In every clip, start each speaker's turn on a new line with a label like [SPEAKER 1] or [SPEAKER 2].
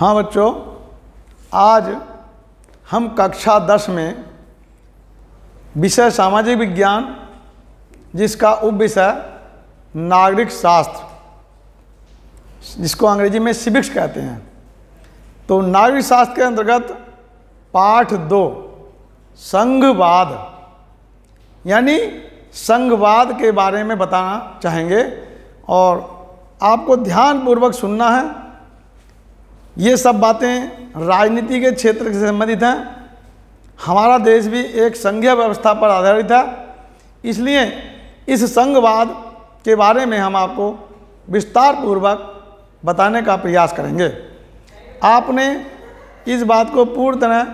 [SPEAKER 1] हाँ बच्चों, आज हम कक्षा 10 में विषय सामाजिक विज्ञान, जिसका उपविषय नागरिक शास्त्र, जिसको अंग्रेजी में सिविक्स कहते हैं, तो नागरिक शास्त्र के अंतर्गत पाठ 2 संघवाद यानी संघवाद के बारे में बताना चाहेंगे और आपको ध्यानपूर्वक सुनना है। ये सब बातें राजनीति के क्षेत्र से संबंधित हैं। हमारा देश भी एक संघीय व्यवस्था पर आधारित है, इसलिए इस संघवाद के बारे में हम आपको विस्तार पूर्वक बताने का प्रयास करेंगे। आपने इस बात को पूर्ण तरह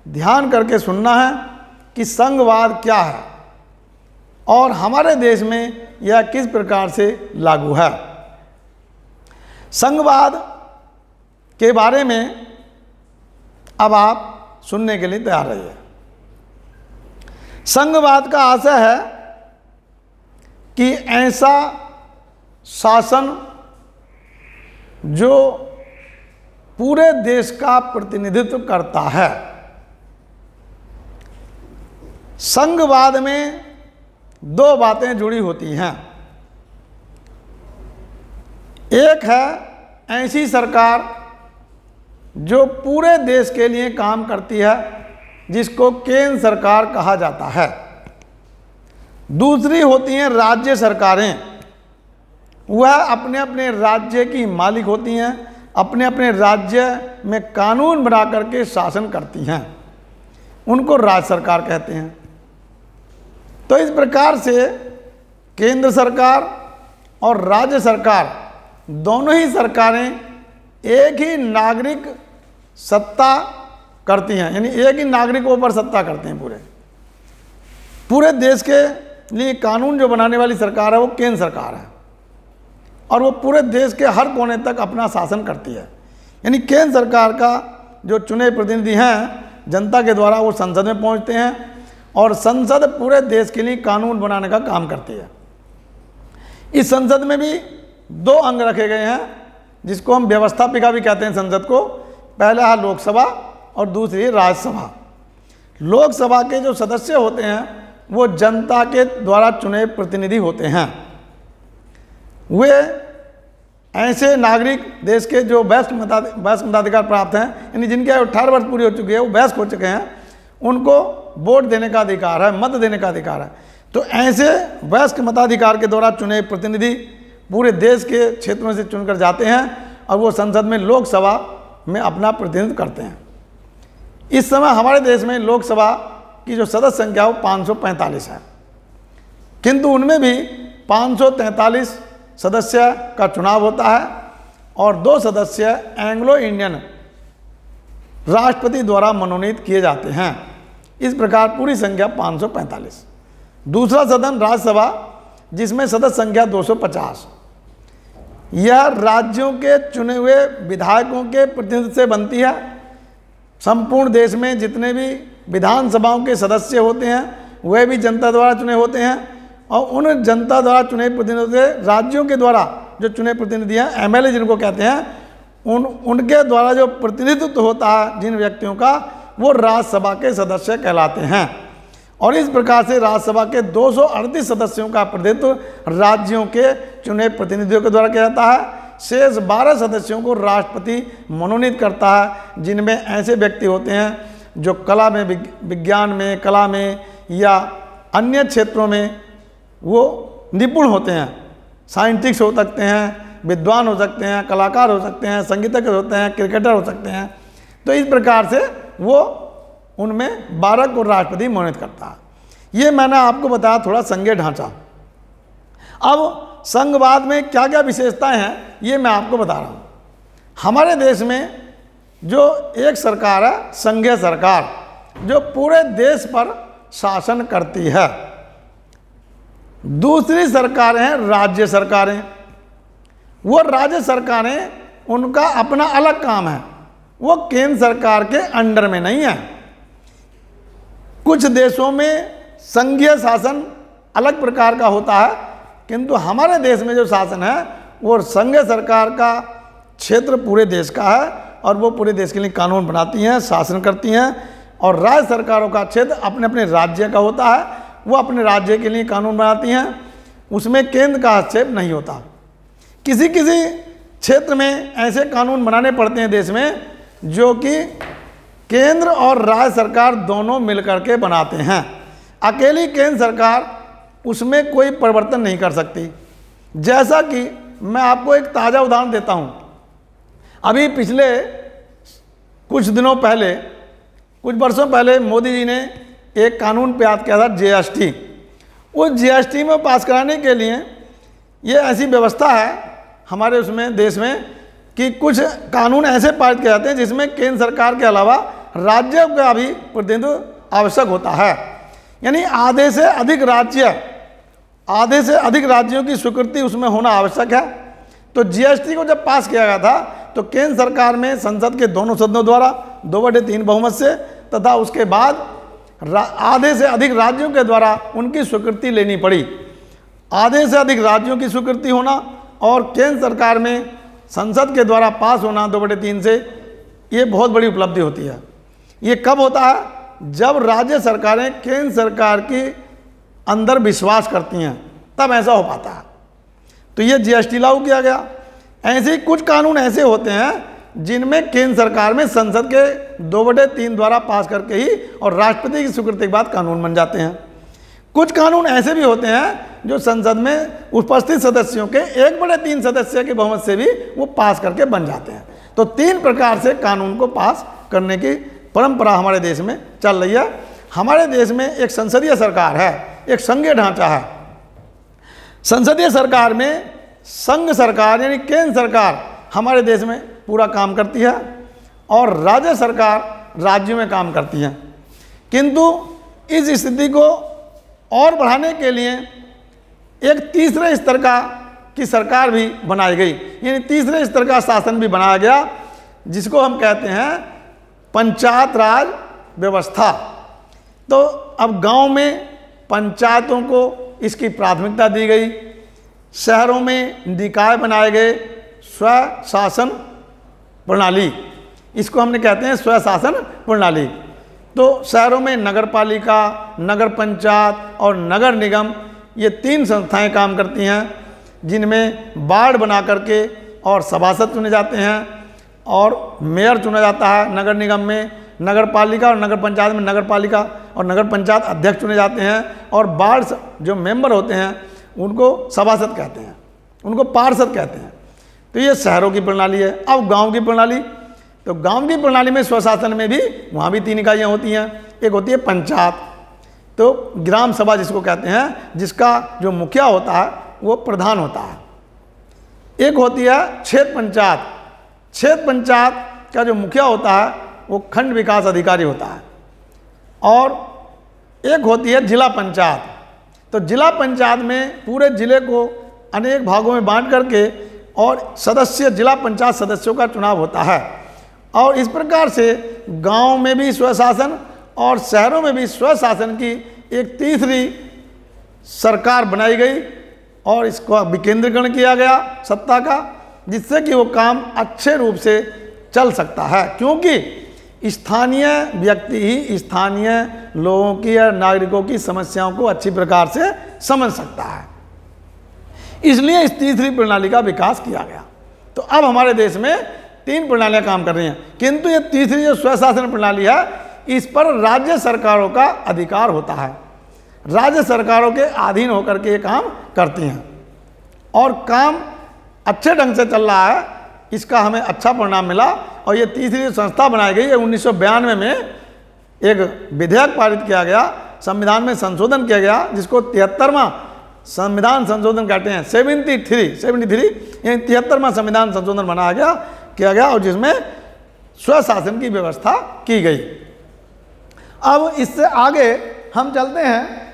[SPEAKER 1] ध्यान करके सुनना है कि संघवाद क्या है और हमारे देश में यह किस प्रकार से लागू है। संघवाद के बारे में अब आप सुनने के लिए तैयार रहिए। संघवाद का आशय है कि ऐसा शासन जो पूरे देश का प्रतिनिधित्व करता है। संघवाद में 2 बातें जुड़ी होती हैं। एक है ऐसी सरकार जो पूरे देश के लिए काम करती है, जिसको केंद्र सरकार कहा जाता है। दूसरी होती हैं राज्य सरकारें। वह अपने अपने राज्य की मालिक होती हैं, अपने अपने राज्य में कानून बना करके शासन करती हैं, उनको राज्य सरकार कहते हैं। तो इस प्रकार से केंद्र सरकार और राज्य सरकार दोनों ही सरकारें एक ही नागरिक सत्ता करती हैं, यानी एक ही नागरिकों पर सत्ता करते हैं। पूरे देश के लिए कानून जो बनाने वाली सरकार है वो केंद्र सरकार है और वो पूरे देश के हर कोने तक अपना शासन करती है। यानी केंद्र सरकार का जो चुने प्रतिनिधि हैं जनता के द्वारा, वो संसद में पहुंचते हैं और संसद पूरे देश के लिए कानून बनाने का काम करती है। इस संसद में भी 2 अंग रखे गए हैं, जिसको हम व्यवस्थापिका भी कहते हैं संसद को। पहला है लोकसभा और दूसरी है राज्यसभा। लोकसभा के जो सदस्य होते हैं वो जनता के द्वारा चुने प्रतिनिधि होते हैं। वे ऐसे नागरिक देश के जो वयस्क मताधिकार प्राप्त हैं, यानी जिनके 18 वर्ष पूरी हो चुकी है, वो वयस्क हो चुके हैं, उनको वोट देने का अधिकार है, मत देने का अधिकार है। तो ऐसे वयस्क मताधिकार के द्वारा चुने प्रतिनिधि पूरे देश के क्षेत्रों से चुनकर जाते हैं और वो संसद में लोकसभा में अपना प्रतिनिधित्व करते हैं। इस समय हमारे देश में लोकसभा की जो सदस्य संख्या है वो 545 है, किंतु उनमें भी 543 सदस्य का चुनाव होता है और 2 सदस्य एंग्लो इंडियन राष्ट्रपति द्वारा मनोनीत किए जाते हैं। इस प्रकार पूरी संख्या 545। दूसरा सदन राज्यसभा, जिसमें सदस्य संख्या 250। यह राज्यों के चुने हुए विधायकों के प्रतिनिधित्व से बनती है। संपूर्ण देश में जितने भी विधानसभाओं के सदस्य होते हैं वह भी जनता द्वारा चुने होते हैं और उन जनता द्वारा चुने प्रतिनिधियों से राज्यों के द्वारा जो चुने प्रतिनिधि हैं, एमएलए जिनको कहते हैं, उनके द्वारा जो प्रतिनिधित्व होता है जिन व्यक्तियों का, वो राज्यसभा के सदस्य कहलाते हैं। और इस प्रकार से राज्यसभा के 238 सदस्यों का प्रतिनिधित्व राज्यों के चुने प्रतिनिधियों के द्वारा किया जाता है। शेष 12 सदस्यों को राष्ट्रपति मनोनीत करता है, जिनमें ऐसे व्यक्ति होते हैं जो कला में, विज्ञान में, कला में या अन्य क्षेत्रों में वो निपुण होते हैं। साइंटिस्ट हो सकते हैं, विद्वान हो सकते हैं, कलाकार हो सकते हैं, संगीतज्ञ होते हैं, क्रिकेटर हो सकते हैं। तो इस प्रकार से वो उनमें 12 को राष्ट्रपति मनोनीत करता है। ये मैंने आपको बताया थोड़ा संघीय ढांचा। अब संघवाद में क्या क्या विशेषताएं हैं ये मैं आपको बता रहा हूँ। हमारे देश में जो एक सरकार है, संघीय सरकार, जो पूरे देश पर शासन करती है। दूसरी सरकारें हैं राज्य सरकारें। वो राज्य सरकारें, उनका अपना अलग काम है, वो केंद्र सरकार के अंडर में नहीं है। कुछ देशों में संघीय शासन अलग प्रकार का होता है, किंतु हमारे देश में जो शासन है वो संघ सरकार का क्षेत्र पूरे देश का है और वो पूरे देश के लिए कानून बनाती हैं, शासन करती हैं। और राज्य सरकारों का क्षेत्र अपने अपने राज्य का होता है, वो अपने राज्य के लिए कानून बनाती हैं, उसमें केंद्र का हस्तक्षेप नहीं होता। किसी किसी क्षेत्र में ऐसे कानून बनाने पड़ते हैं देश में जो कि केंद्र और राज्य सरकार दोनों मिलकर के बनाते हैं। अकेली केंद्र सरकार उसमें कोई परिवर्तन नहीं कर सकती। जैसा कि मैं आपको एक ताज़ा उदाहरण देता हूं, अभी पिछले कुछ दिनों पहले, कुछ वर्षों पहले मोदी जी ने एक कानून पास किया था, जीएसटी। उस जीएसटी में पास कराने के लिए ये ऐसी व्यवस्था है हमारे उसमें देश में कि कुछ कानून ऐसे पारित किए जाते हैं जिसमें केंद्र सरकार के अलावा राज्यों का भी प्रतिनिधित्व आवश्यक होता है। यानी आधे से अधिक राज्यों की स्वीकृति उसमें होना आवश्यक है। तो जीएसटी को जब पास किया गया था तो केंद्र सरकार में संसद के दोनों सदनों द्वारा 2/3 बहुमत से तथा उसके बाद आधे से अधिक राज्यों के द्वारा उनकी स्वीकृति लेनी पड़ी। आधे से अधिक राज्यों की स्वीकृति होना और केंद्र सरकार में संसद के द्वारा पास होना 2/3 से, ये बहुत बड़ी उपलब्धि होती है। ये कब होता है? जब राज्य सरकारें केंद्र सरकार के अंदर विश्वास करती हैं, तब ऐसा हो पाता है। तो ये जीएसटी लागू किया गया। ऐसे ही कुछ कानून ऐसे होते हैं जिनमें केंद्र सरकार में संसद के 2/3 द्वारा पास करके ही और राष्ट्रपति की स्वीकृति के बाद कानून बन जाते हैं। कुछ कानून ऐसे भी होते हैं जो संसद में उपस्थित सदस्यों के 1/3 सदस्य के बहुमत से भी वो पास करके बन जाते हैं। तो 3 प्रकार से कानून को पास करने की परंपरा हमारे देश में चल रही है। हमारे देश में एक संसदीय सरकार है, एक संघीय ढांचा है। संसदीय सरकार में संघ सरकार यानी केंद्र सरकार हमारे देश में पूरा काम करती है और राज्य सरकार राज्यों में काम करती है। किंतु इस स्थिति को और बढ़ाने के लिए एक तीसरे स्तर की सरकार भी बनाई गई, यानी तीसरे स्तर का शासन भी बनाया गया, जिसको हम कहते हैं पंचायत राज व्यवस्था। तो अब गांव में पंचायतों को इसकी प्राथमिकता दी गई, शहरों में निकाय बनाए गए, स्वशासन प्रणाली, इसको हमने कहते हैं स्वशासन प्रणाली। तो शहरों में नगर पालिका, नगर पंचायत और नगर निगम, ये 3 संस्थाएं काम करती हैं, जिनमें वार्ड बना करके और सभासद चुने जाते हैं और मेयर चुना जाता है। नगर निगम में नगर पालिका और नगर पंचायत में नगर पालिका और नगर पंचायत अध्यक्ष चुने जाते हैं और वार्ड जो मेंबर होते हैं उनको सभासद कहते हैं, उनको पार्षद कहते हैं। तो ये शहरों की प्रणाली है। अब गांव की प्रणाली, तो गांव की प्रणाली में स्वशासन में भी वहाँ भी 3 इकाइयाँ होती हैं। एक होती है पंचायत, तो ग्राम सभा जिसको कहते हैं, जिसका जो मुखिया होता है वो प्रधान होता है। एक होती है क्षेत्र पंचायत, क्षेत्र पंचायत का जो मुखिया होता है वो खंड विकास अधिकारी होता है। और एक होती है जिला पंचायत, तो जिला पंचायत में पूरे जिले को अनेक भागों में बांट करके और सदस्य जिला पंचायत सदस्यों का चुनाव होता है। और इस प्रकार से गांव में भी स्वशासन और शहरों में भी स्वशासन की एक तीसरी सरकार बनाई गई और इसको विकेंद्रीकरण किया गया सत्ता का, जिससे कि वो काम अच्छे रूप से चल सकता है, क्योंकि स्थानीय व्यक्ति ही स्थानीय लोगों की या नागरिकों की समस्याओं को अच्छी प्रकार से समझ सकता है। इसलिए इस तीसरी प्रणाली का विकास किया गया। तो अब हमारे देश में 3 प्रणालियां काम कर रही हैं, किंतु ये तीसरी जो स्वशासन प्रणाली है, इस पर राज्य सरकारों का अधिकार होता है। राज्य सरकारों के अधीन होकर के ये काम करती हैं और काम अच्छे ढंग से चल रहा है। इसका हमें अच्छा परिणाम मिला और ये तीसरी संस्था बनाई गई है। 1992 में एक विधेयक पारित किया गया, संविधान में संशोधन किया गया, जिसको 73वां संविधान संशोधन कहते हैं। 73 यानी 73वां संविधान संशोधन बनाया किया गया और जिसमें स्वशासन की व्यवस्था की गई। अब इससे आगे हम चलते हैं।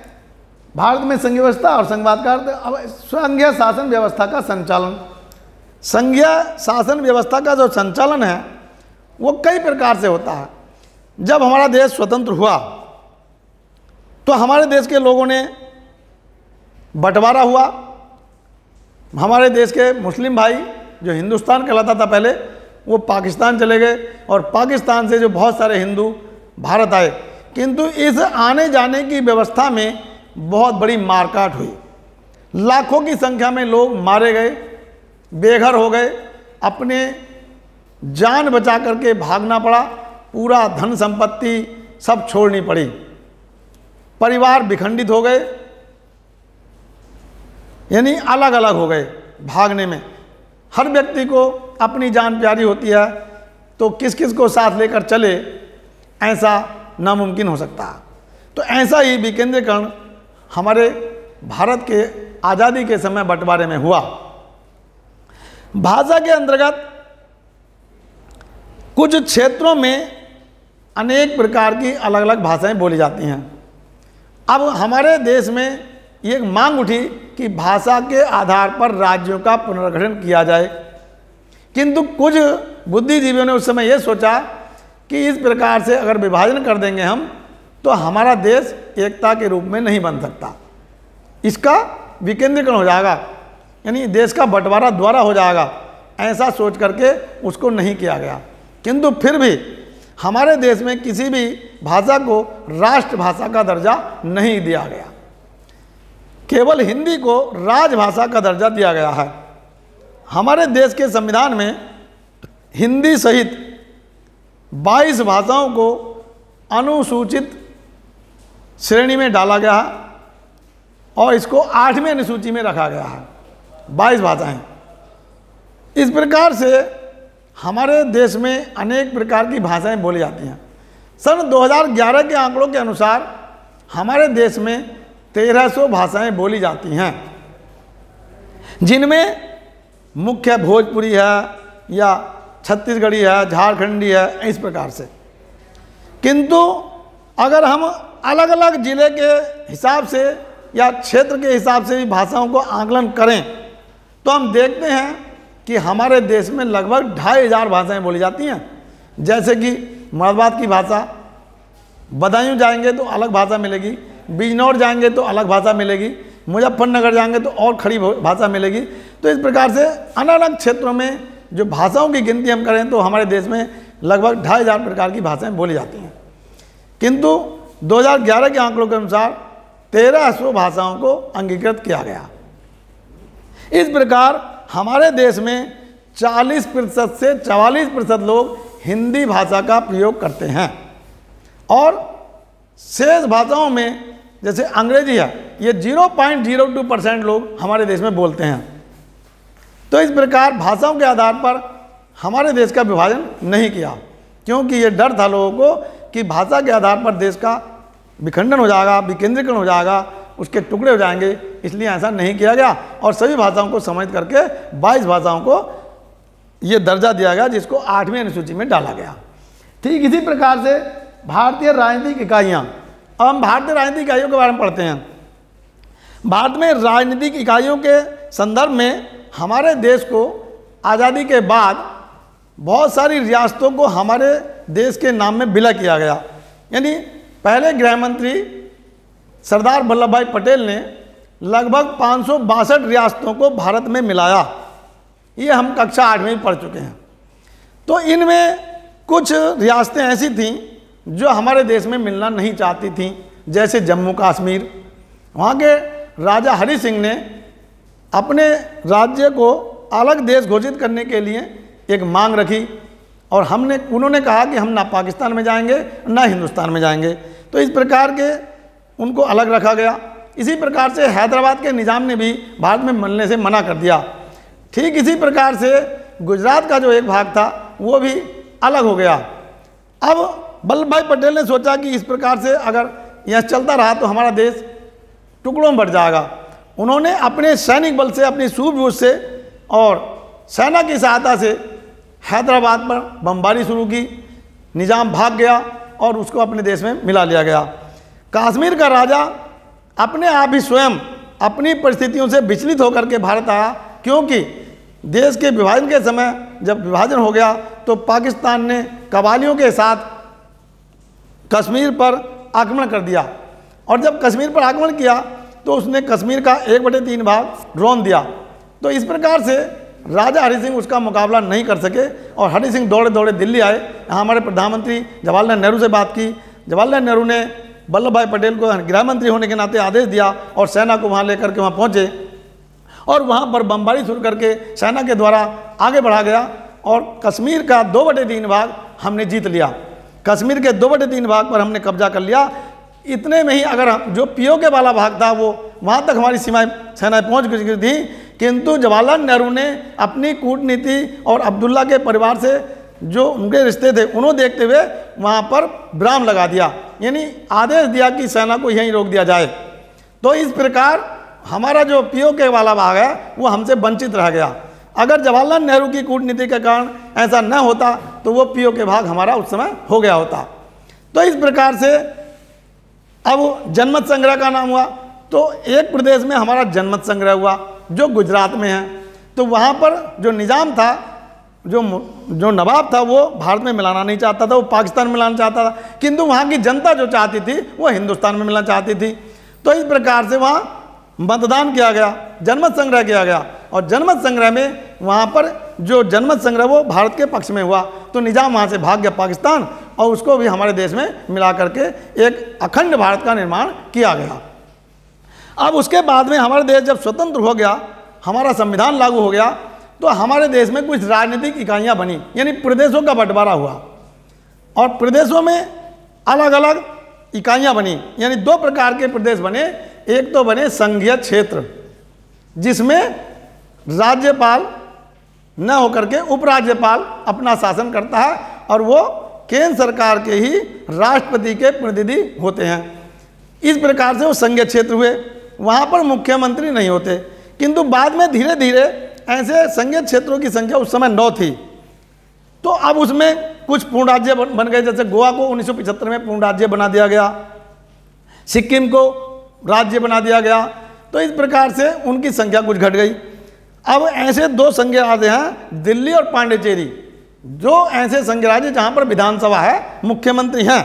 [SPEAKER 1] भारत में संघीय व्यवस्था और संघवाद का अर्थ, अब संघीय शासन व्यवस्था का संचालन। संघीय शासन व्यवस्था का जो संचालन है वो कई प्रकार से होता है। जब हमारा देश स्वतंत्र हुआ तो हमारे देश के लोगों ने बंटवारा हुआ। हमारे देश के मुस्लिम भाई, जो हिंदुस्तान कहलाता था पहले, वो पाकिस्तान चले गए और पाकिस्तान से जो बहुत सारे हिंदू भारत आए, किंतु इस आने जाने की व्यवस्था में बहुत बड़ी मारकाट हुई। लाखों की संख्या में लोग मारे गए, बेघर हो गए, अपने जान बचा करके भागना पड़ा, पूरा धन संपत्ति सब छोड़नी पड़ी, परिवार विखंडित हो गए, यानी अलग अलग हो गए भागने में। हर व्यक्ति को अपनी जान प्यारी होती है, तो किस किस को साथ लेकर चले ऐसा नामुमकिन हो सकता है। तो ऐसा ही विकेंद्रीकरण हमारे भारत के आज़ादी के समय बंटवारे में हुआ। भाषा के अंतर्गत कुछ क्षेत्रों में अनेक प्रकार की अलग अलग भाषाएं बोली जाती हैं। अब हमारे देश में एक मांग उठी कि भाषा के आधार पर राज्यों का पुनर्गठन किया जाए, किंतु कुछ बुद्धिजीवियों ने उस समय यह सोचा कि इस प्रकार से अगर विभाजन कर देंगे हम, तो हमारा देश एकता के रूप में नहीं बन सकता, इसका विकेंद्रीकरण हो जाएगा, यानी देश का बंटवारा द्वारा हो जाएगा। ऐसा सोच करके उसको नहीं किया गया। किंतु फिर भी हमारे देश में किसी भी भाषा को राष्ट्रभाषा का दर्जा नहीं दिया गया, केवल हिंदी को राजभाषा का दर्जा दिया गया है। हमारे देश के संविधान में हिंदी सहित 22 भाषाओं को अनुसूचित श्रेणी में डाला गया है और इसको 8वीं अनुसूची में रखा गया है। 22 भाषाएं। इस प्रकार से हमारे देश में अनेक प्रकार की भाषाएं बोली जाती हैं। सन 2011 के आंकड़ों के अनुसार हमारे देश में 1300 भाषाएं बोली जाती हैं, जिनमें मुख्य भोजपुरी है या छत्तीसगढ़ी है, झारखंडी है, इस प्रकार से। किंतु अगर हम अलग अलग जिले के हिसाब से या क्षेत्र के हिसाब से भी भाषाओं को आकलन करें, तो हम देखते हैं कि हमारे देश में लगभग 2500 भाषाएं बोली जाती हैं। जैसे कि मरवाद की भाषा, बदायूं जाएंगे तो अलग भाषा मिलेगी, बिजनौर जाएंगे तो अलग भाषा मिलेगी, मुजफ्फरनगर जाएंगे तो और खड़ी भाषा मिलेगी। तो इस प्रकार से अलग अलग क्षेत्रों में जो भाषाओं की गिनती हम करें तो हमारे देश में लगभग 2500 प्रकार की भाषाएं बोली जाती हैं। किंतु 2011 के आंकड़ों के अनुसार 1300 भाषाओं को अंगीकृत किया गया। इस प्रकार हमारे देश में 40% से 44% लोग हिंदी भाषा का प्रयोग करते हैं और शेष भाषाओं में जैसे अंग्रेजी है, ये 0.02% लोग हमारे देश में बोलते हैं। तो इस प्रकार भाषाओं के आधार पर हमारे देश का विभाजन नहीं किया, क्योंकि ये डर था लोगों को कि भाषा के आधार पर देश का विखंडन हो जाएगा, विकेंद्रीकरण हो जाएगा, उसके टुकड़े हो जाएंगे, इसलिए ऐसा नहीं किया गया और सभी भाषाओं को समझ करके 22 भाषाओं को ये दर्जा दिया गया, जिसको 8वीं अनुसूची में डाला गया। ठीक इसी प्रकार से भारतीय राजनीतिक इकाइयाँ, अब हम भारतीय राजनीतिक इकाइयों के बारे में पढ़ते हैं। भारत में राजनीतिक इकाइयों के संदर्भ में हमारे देश को आज़ादी के बाद बहुत सारी रियासतों को हमारे देश के नाम में विलय किया गया। यानी पहले गृह मंत्री सरदार वल्लभ भाई पटेल ने लगभग 562 रियासतों को भारत में मिलाया। ये हम कक्षा 8 में पढ़ चुके हैं। तो इनमें कुछ रियासतें ऐसी थीं जो हमारे देश में मिलना नहीं चाहती थीं, जैसे जम्मू कश्मीर। वहाँ के राजा हरि सिंह ने अपने राज्य को अलग देश घोषित करने के लिए एक मांग रखी और उन्होंने कहा कि हम ना पाकिस्तान में जाएंगे ना हिंदुस्तान में जाएंगे। तो इस प्रकार के उनको अलग रखा गया। इसी प्रकार से हैदराबाद के निज़ाम ने भी भारत में मिलने से मना कर दिया। ठीक इसी प्रकार से गुजरात का जो एक भाग था वो भी अलग हो गया। अब वल्लभ भाई पटेल ने सोचा कि इस प्रकार से अगर यह चलता रहा तो हमारा देश टुकड़ों में बढ़ जाएगा। उन्होंने अपने सैनिक बल से, अपनी सूझबूझ से और सेना की सहायता से हैदराबाद पर बमबारी शुरू की। निज़ाम भाग गया और उसको अपने देश में मिला लिया गया। कश्मीर का राजा अपने आप ही स्वयं अपनी परिस्थितियों से विचलित होकर के भारत आया, क्योंकि देश के विभाजन के समय जब विभाजन हो गया तो पाकिस्तान ने कबालियों के साथ कश्मीर पर आक्रमण कर दिया और जब कश्मीर पर आक्रमण किया तो उसने कश्मीर का 1/3 भाग रौंद दिया। तो इस प्रकार से राजा हरि सिंह उसका मुकाबला नहीं कर सके और हरि सिंह दौड़े दौड़े दिल्ली आए। यहाँ हमारे प्रधानमंत्री जवाहरलाल नेहरू से बात की। जवाहरलाल नेहरू ने वल्लभ भाई पटेल को गृह मंत्री होने के नाते आदेश दिया और सेना को वहाँ लेकर के वहाँ पहुँचे और वहाँ पर बमबारी शुरू करके सेना के द्वारा आगे बढ़ा गया और कश्मीर का 2/3 भाग हमने जीत लिया। कश्मीर के 2/3 भाग पर हमने कब्जा कर लिया। इतने में ही अगर जो पीओके वाला भाग था वो वहाँ तक हमारी सेनाएं पहुँच गई थी, किंतु जवाहरलाल नेहरू ने अपनी कूटनीति और अब्दुल्ला के परिवार से जो उनके रिश्ते थे उन्हें देखते हुए वहाँ पर विराम लगा दिया, यानी आदेश दिया कि सेना को यहीं रोक दिया जाए। तो इस प्रकार हमारा जो पीओके वाला भाग है वो हमसे वंचित रह गया। अगर जवाहरलाल नेहरू की कूटनीति के कारण ऐसा न होता तो वो पीओके भाग हमारा उस समय हो गया होता। तो इस प्रकार से अब जनमत संग्रह का नाम हुआ। तो एक प्रदेश में हमारा जनमत संग्रह हुआ जो गुजरात में है। तो वहाँ पर जो निज़ाम था, जो नवाब था, वो भारत में मिलाना नहीं चाहता था, वो पाकिस्तान में मिलाना चाहता था, किंतु वहाँ की जनता जो चाहती थी वो हिंदुस्तान में मिलना चाहती थी। तो इस प्रकार से वहाँ मतदान किया गया, जनमत संग्रह किया गया और जनमत संग्रह में वहाँ पर जो जनमत संग्रह वो भारत के पक्ष में हुआ। तो निज़ाम वहाँ से भाग गया पाकिस्तान और उसको भी हमारे देश में मिला करके एक अखंड भारत का निर्माण किया गया। अब उसके बाद में हमारा देश जब स्वतंत्र हो गया, हमारा संविधान लागू हो गया, तो हमारे देश में कुछ राजनीतिक इकाइयाँ बनी, यानी प्रदेशों का बंटवारा हुआ और प्रदेशों में अलग अलग इकाइयाँ बनी, यानी 2 प्रकार के प्रदेश बने। एक तो बने संघीय क्षेत्र जिसमें राज्यपाल न होकर के उपराज्यपाल अपना शासन करता है और वो केंद्र सरकार के ही राष्ट्रपति के प्रतिनिधि होते हैं। इस प्रकार से वो संघीय क्षेत्र हुए। वहाँ पर मुख्यमंत्री नहीं होते, किंतु बाद में धीरे धीरे ऐसे संघीय क्षेत्रों की संख्या उस समय 9 थी। तो अब उसमें कुछ पूर्ण राज्य बन गए, जैसे गोवा को 1975 में पूर्ण राज्य बना दिया गया, सिक्किम को राज्य बना दिया गया। तो इस प्रकार से उनकी संख्या कुछ घट गई। अब ऐसे 2 संघीय राज्य हैं, दिल्ली और पांडिचेरी, जो ऐसे संघीय राज्य जहाँ पर विधानसभा है, मुख्यमंत्री हैं,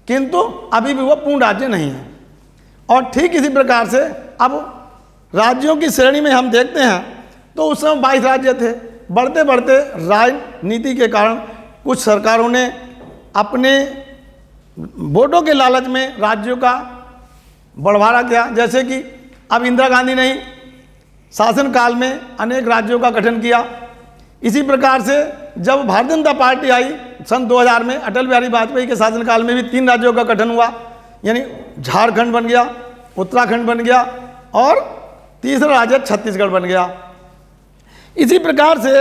[SPEAKER 1] किंतु अभी भी वो पूर्ण राज्य नहीं है। और ठीक इसी प्रकार से अब राज्यों की श्रेणी में हम देखते हैं तो उस समय 22 राज्य थे। बढ़ते बढ़ते राजनीति के कारण कुछ सरकारों ने अपने वोटों के लालच में राज्यों का बढ़ावा किया, जैसे कि अब इंदिरा गांधी ने शासनकाल में अनेक राज्यों का गठन किया। इसी प्रकार से जब भारतीय जनता पार्टी आई सन 2000 में, अटल बिहारी वाजपेयी के शासनकाल में भी 3 राज्यों का गठन हुआ, यानी झारखंड बन गया, उत्तराखंड बन गया और तीसरा राज्य छत्तीसगढ़ बन गया। इसी प्रकार से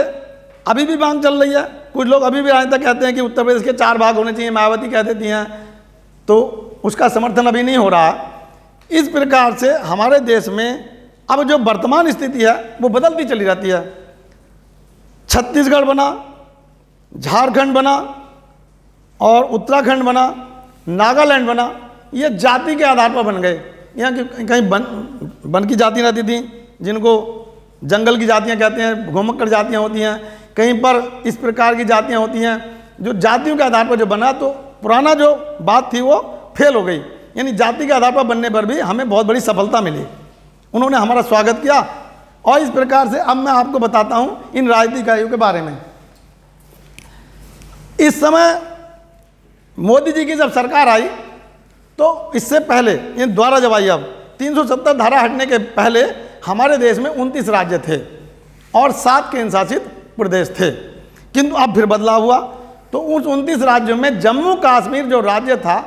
[SPEAKER 1] अभी भी मांग चल रही है। कुछ लोग अभी भी आज तक कहते हैं कि उत्तर प्रदेश के 4 भाग होने चाहिए, मायावती कह देती हैं, तो उसका समर्थन अभी नहीं हो रहा। इस प्रकार से हमारे देश में अब जो वर्तमान स्थिति है वो बदलती चली रहती है। छत्तीसगढ़ बना, झारखंड बना और उत्तराखंड बना, नागालैंड बना, ये जाति के आधार पर बन गए। यहाँ की कहीं वन की जाति रहती थी, जिनको जंगल की जातियाँ कहते हैं, घुमक्कड़ जातियाँ होती हैं, कहीं पर इस प्रकार की जातियाँ होती हैं। जो जातियों के आधार पर जो बना, तो पुराना जो बात थी वो फेल हो गई, यानी जाति के आधार पर बनने पर भी हमें बहुत बड़ी सफलता मिली। उन्होंने हमारा स्वागत किया। और इस प्रकार से अब मैं आपको बताता हूँ इन राजनीतिक इकाइयों के बारे में। इस समय मोदी जी की जब सरकार आई तो इससे पहले, ये द्वारा जब आई, अब 370 धारा हटने के पहले हमारे देश में 29 राज्य थे और 7 केंद्र शासित प्रदेश थे। किंतु अब फिर बदलाव हुआ, तो उस 29 राज्यों में जम्मू कश्मीर जो राज्य था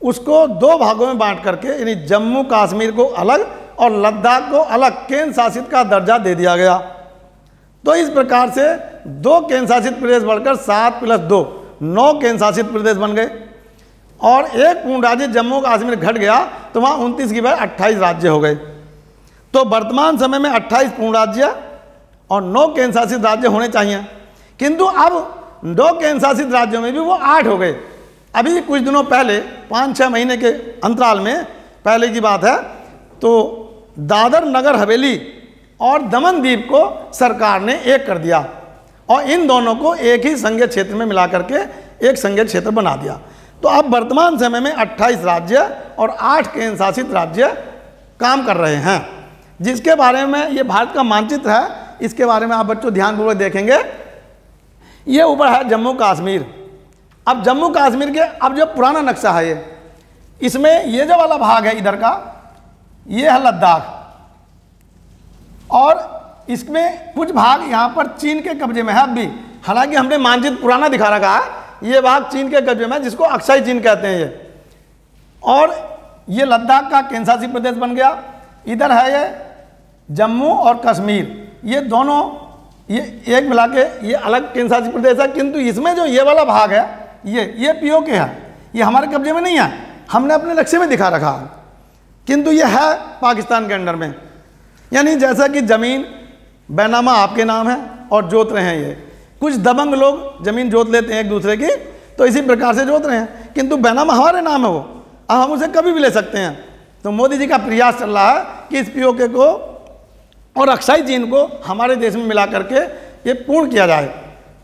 [SPEAKER 1] उसको 2 भागों में बांट करके, यानी जम्मू कश्मीर को अलग और लद्दाख को अलग केंद्र शासित का दर्जा दे दिया गया। तो इस प्रकार से 2 केंद्र शासित प्रदेश बढ़कर 7 + 2 9 केंद्र शासित प्रदेश बन गए और एक पूर्ण राज्य जम्मू कश्मीर घट गया, तो वहाँ 29 की बजाय 28 राज्य हो गए। तो वर्तमान समय में 28 पूर्ण राज्य और 9 केंद्र शासित राज्य होने चाहिए, किंतु अब 2 केंद्र शासित राज्यों में भी वो 8 हो गए। अभी कुछ दिनों पहले, 5-6 महीने के अंतराल में पहले की बात है, तो दादर नगर हवेली और दमन द्वीप को सरकार ने एक कर दिया और इन दोनों को एक ही संघीय क्षेत्र में मिला करके एक संघीय क्षेत्र बना दिया। तो अब वर्तमान समय में 28 राज्य और 8 केंद्र शासित राज्य काम कर रहे हैं, जिसके बारे में ये भारत का मानचित्र है। इसके बारे में आप बच्चों ध्यानपूर्वक देखेंगे। ये ऊपर है जम्मू कश्मीर। अब जम्मू कश्मीर के अब जो पुराना नक्शा है ये, इसमें ये जो वाला भाग है इधर का, ये है लद्दाख, और इसमें कुछ भाग यहाँ पर चीन के कब्जे में है अब भी। हालांकि हमने मानचित्र पुराना दिखा रखा है, ये भाग चीन के कब्जे में है, जिसको अक्साई चीन कहते हैं ये। और ये लद्दाख का केंद्र शासित प्रदेश बन गया। इधर है ये जम्मू और कश्मीर, ये दोनों ये एक मिला के ये अलग केंद्र शासित प्रदेश है। किंतु इसमें जो ये वाला भाग है ये पीओके है, ये हमारे कब्जे में नहीं है, हमने अपने नक्शे में दिखा रखा है, किंतु ये है पाकिस्तान के अंडर में। यानी जैसा कि ज़मीन बैनामा आपके नाम है और जोत रहे हैं ये, कुछ दबंग लोग ज़मीन जोत लेते हैं एक दूसरे की, तो इसी प्रकार से जोत रहे हैं, किंतु बैनामा हमारे नाम है वो, अब हम उसे कभी भी ले सकते हैं। तो मोदी जी का प्रयास चल रहा है कि इस पीओके को और अक्साई चीन को हमारे देश में मिला करके ये पूर्ण किया जाए।